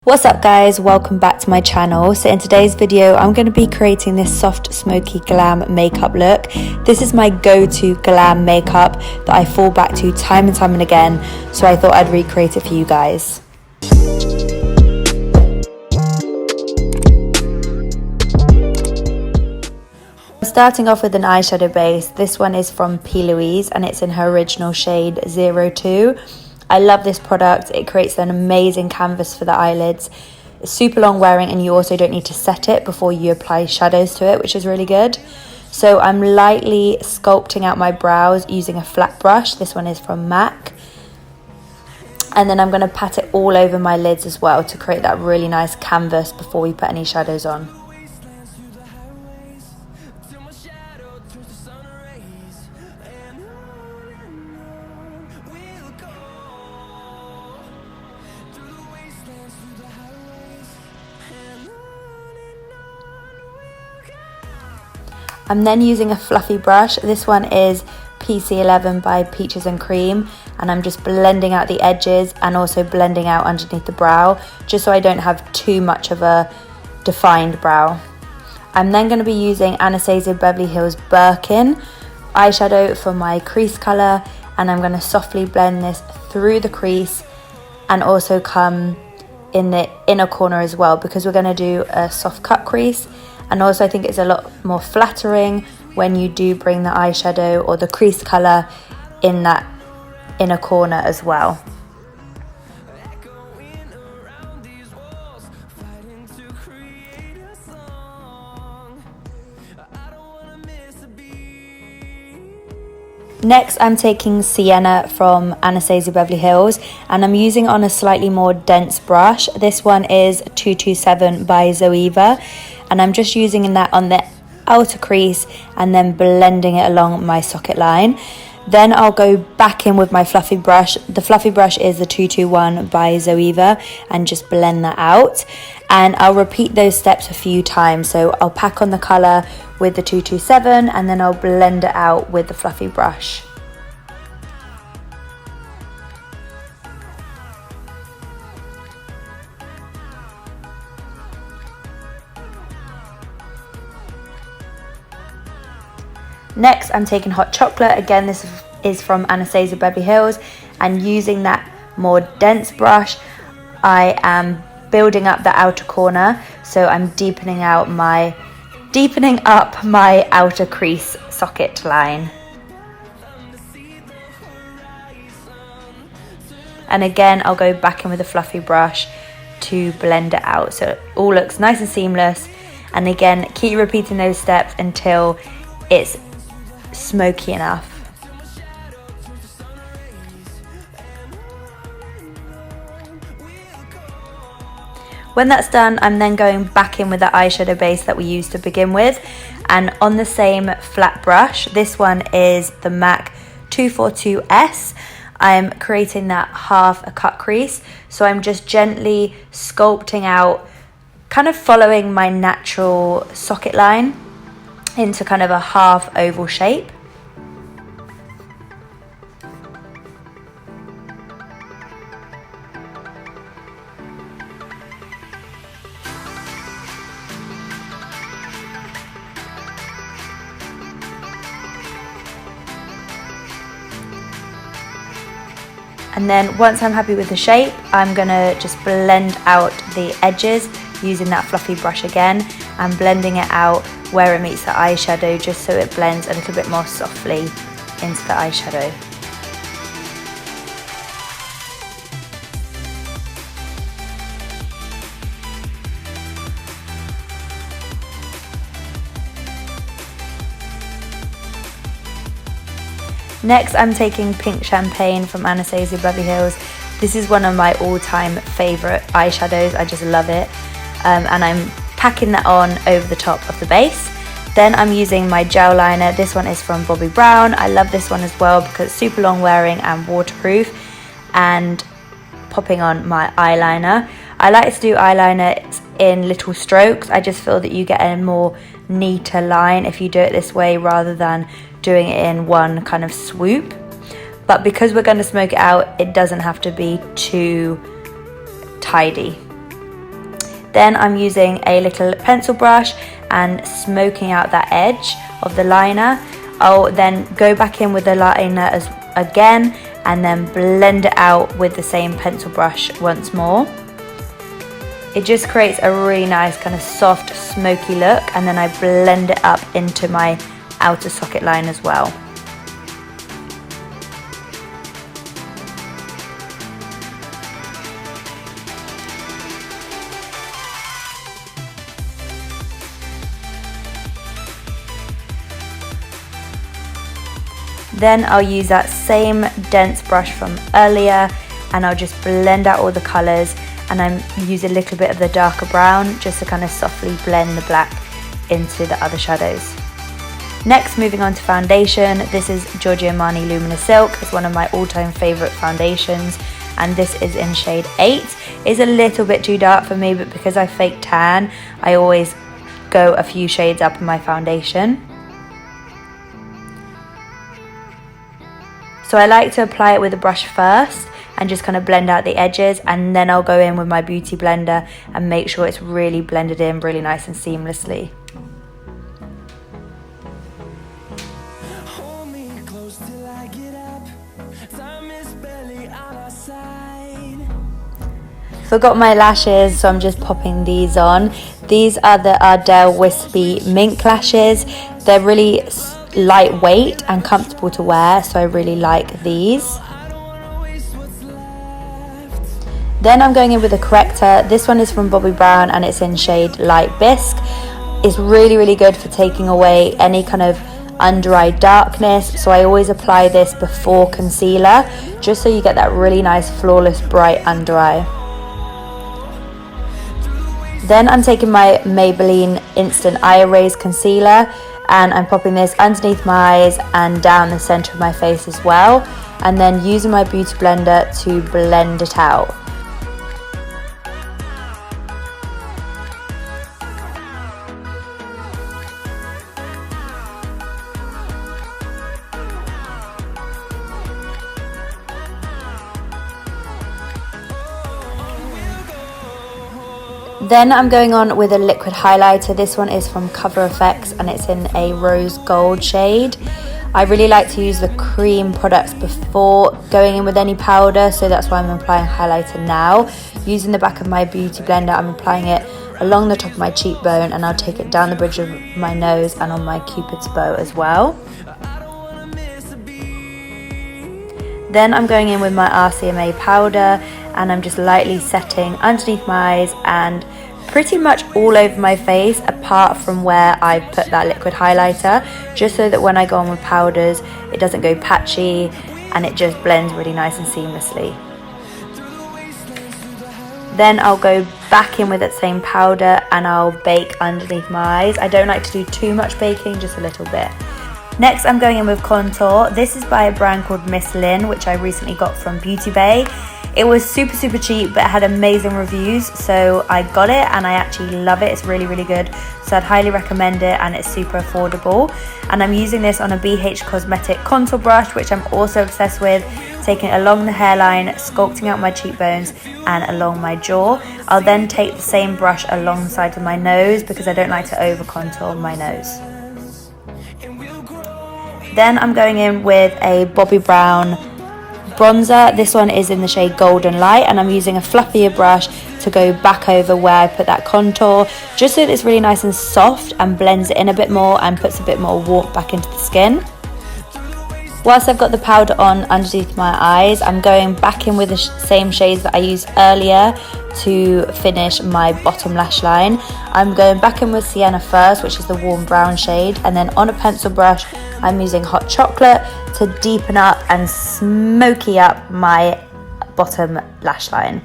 What's up guys, welcome back to my channel. So in today's video I'm going to be creating this soft smoky glam makeup look. This is my go-to glam makeup that I fall back to time and time and again, so I thought I'd recreate it for you guys. Starting off with an eyeshadow base. This one is from P. Louise and it's in her original shade 02. I love this product. It creates an amazing canvas for the eyelids. It's super long wearing and you also don't need to set it before you apply shadows to it, which is really good. So I'm lightly sculpting out my brows using a flat brush. This one is from MAC. And then I'm going to pat it all over my lids as well to create that really nice canvas before we put any shadows on. I'm then using a fluffy brush. This one is PC11 by Peaches and Cream, and I'm just blending out the edges and also blending out underneath the brow, just so I don't have too much of a defined brow. I'm then going to be using Anastasia Beverly Hills BIRKIN eyeshadow for my crease colour, and I'm going to softly blend this through the crease and also come in the inner corner as well, because we're going to do a soft cut crease. And also I think it's a lot more flattering when you do bring the eyeshadow or the crease colour in that inner corner as well. Next I'm taking Sienna from Anastasia Beverly Hills and I'm using on a slightly more dense brush. This one is 227 by Zoeva. And I'm just using that on the outer crease and then blending it along my socket line. Then I'll go back in with my fluffy brush. The fluffy brush is the 221 by Zoeva, and just blend that out. And I'll repeat those steps a few times. So I'll pack on the colour with the 227 and then I'll blend it out with the fluffy brush. Next, I'm taking Hot Chocolate. Again, this is from Anastasia Beverly Hills, and using that more dense brush, I am building up the outer corner. So I'm deepening up my outer crease socket line. And again, I'll go back in with a fluffy brush to blend it out so it all looks nice and seamless. And again, keep repeating those steps until it's smoky enough. When that's done, I'm then going back in with the eyeshadow base that we used to begin with, and on the same flat brush, this one is the MAC 242S. I'm creating that half a cut crease, so I'm just gently sculpting out, kind of following my natural socket line into kind of a half oval shape. And then once I'm happy with the shape, I'm gonna just blend out the edges using that fluffy brush again, and blending it out where it meets the eyeshadow, just so it blends a little bit more softly into the eyeshadow. Next, I'm taking Pink Champagne from Anastasia Beverly Hills. This is one of my all-time favourite eyeshadows. I just love it. And I'm packing that on over the top of the base. Then I'm using my gel liner. This one is from Bobbi Brown. I love this one as well because it's super long wearing and waterproof. And popping on my eyeliner. I like to do eyeliner in little strokes. I just feel that you get a more neater line if you do it this way rather than doing it in one kind of swoop. But because we're going to smoke it out, it doesn't have to be too tidy. Then I'm using a little pencil brush and smoking out that edge of the liner. I'll then go back in with the liner again and then blend it out with the same pencil brush once more. It just creates a really nice kind of soft smoky look, and then I blend it up into my outer socket line as well. Then I'll use that same dense brush from earlier and I'll just blend out all the colours, and I use a little bit of the darker brown just to kind of softly blend the black into the other shadows. Next, moving on to foundation, this is Giorgio Armani Luminous Silk. It's one of my all-time favourite foundations, and this is in shade 8. It's a little bit too dark for me, but because I fake tan, I always go a few shades up in my foundation. So I like to apply it with a brush first and just kind of blend out the edges, and then I'll go in with my beauty blender and make sure it's really blended in really nice and seamlessly. Forgot my lashes, so I'm just popping these on. These are the Ardell Wispy Mink lashes. They're really lightweight and comfortable to wear, so I really like these. Then I'm going in with a corrector. This one is from Bobbi Brown and it's in shade Light Bisque. It's really good for taking away any kind of under eye darkness, so I always apply this before concealer, just so you get that really nice flawless bright under eye. Then I'm taking my Maybelline Instant Eye Erase Concealer and I'm popping this underneath my eyes and down the centre of my face as well, and then using my beauty blender to blend it out. Then I'm going on with a liquid highlighter. This one is from Cover FX and it's in a rose gold shade. I really like to use the cream products before going in with any powder, so that's why I'm applying highlighter now. Using the back of my beauty blender, I'm applying it along the top of my cheekbone, and I'll take it down the bridge of my nose and on my cupid's bow as well. Then I'm going in with my RCMA powder and I'm just lightly setting underneath my eyes and pretty much all over my face, apart from where I put that liquid highlighter, just so that when I go on with powders it doesn't go patchy and it just blends really nice and seamlessly. Then I'll go back in with that same powder and I'll bake underneath my eyes. I don't like to do too much baking, just a little bit. Next I'm going in with contour. This is by a brand called MISSLYN, which I recently got from Beauty Bay. It was super cheap, but it had amazing reviews, so I got it and I actually love it. It's really good, so I'd highly recommend it, and it's super affordable. And I'm using this on a BH Cosmetic contour brush, which I'm also obsessed with, taking it along the hairline, sculpting out my cheekbones and along my jaw. I'll then take the same brush alongside of my nose because I don't like to over contour my nose. Then I'm going in with a Bobbi Brown bronzer. This one is in the shade Golden Light, and I'm using a fluffier brush to go back over where I put that contour, just so that it's really nice and soft and blends it in a bit more and puts a bit more warmth back into the skin. Whilst I've got the powder on underneath my eyes, I'm going back in with the same shades that I used earlier to finish my bottom lash line. I'm going back in with Sienna first, which is the warm brown shade, and then on a pencil brush I'm using Hot Chocolate to deepen up and smoky up my bottom lash line.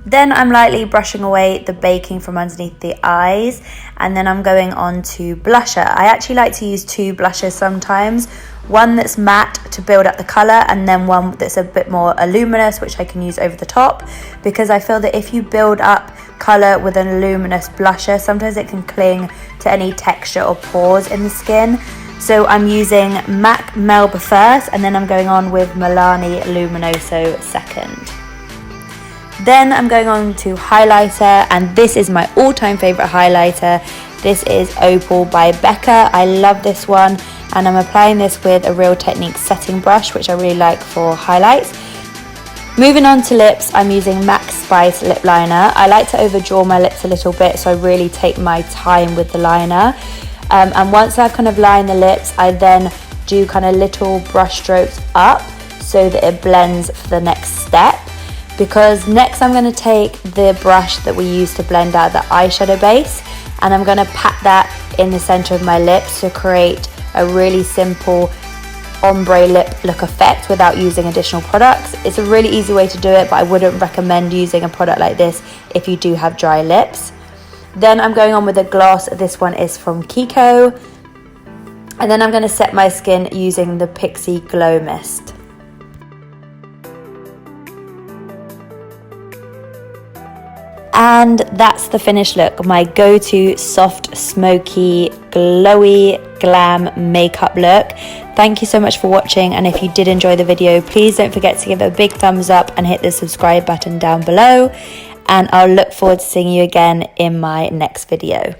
Then I'm lightly brushing away the baking from underneath the eyes, and then I'm going on to blusher. I actually like to use two blushes sometimes. One that's matte to build up the colour, and then one that's a bit more luminous, which I can use over the top, because I feel that if you build up colour with a luminous blusher, sometimes it can cling to any texture or pores in the skin. So I'm using MAC Melba first, and then I'm going on with Milani Luminoso second. Then I'm going on to highlighter, and this is my all-time favorite highlighter. This is Opal by BECCA. I love this one, and I'm applying this with a Real Technique setting brush, which I really like for highlights. Moving on to lips, I'm using Max Spice lip liner. I like to overdraw my lips a little bit, so I really take my time with the liner. And once I've kind of lined the lips, I then do kind of little brush strokes up so that it blends for the next step. Because next I'm going to take the brush that we use to blend out the eyeshadow base, and I'm going to pat that in the center of my lips to create a really simple ombre lip look effect without using additional products. It's a really easy way to do it, but I wouldn't recommend using a product like this if you do have dry lips. Then I'm going on with a gloss. This one is from KIKO. And then I'm going to set my skin using the PIXIE Glow Mist. And that's the finished look, my go-to soft, smoky, glowy, glam makeup look. Thank you so much for watching, and if you did enjoy the video, please don't forget to give it a big thumbs up and hit the subscribe button down below, and I'll look forward to seeing you again in my next video.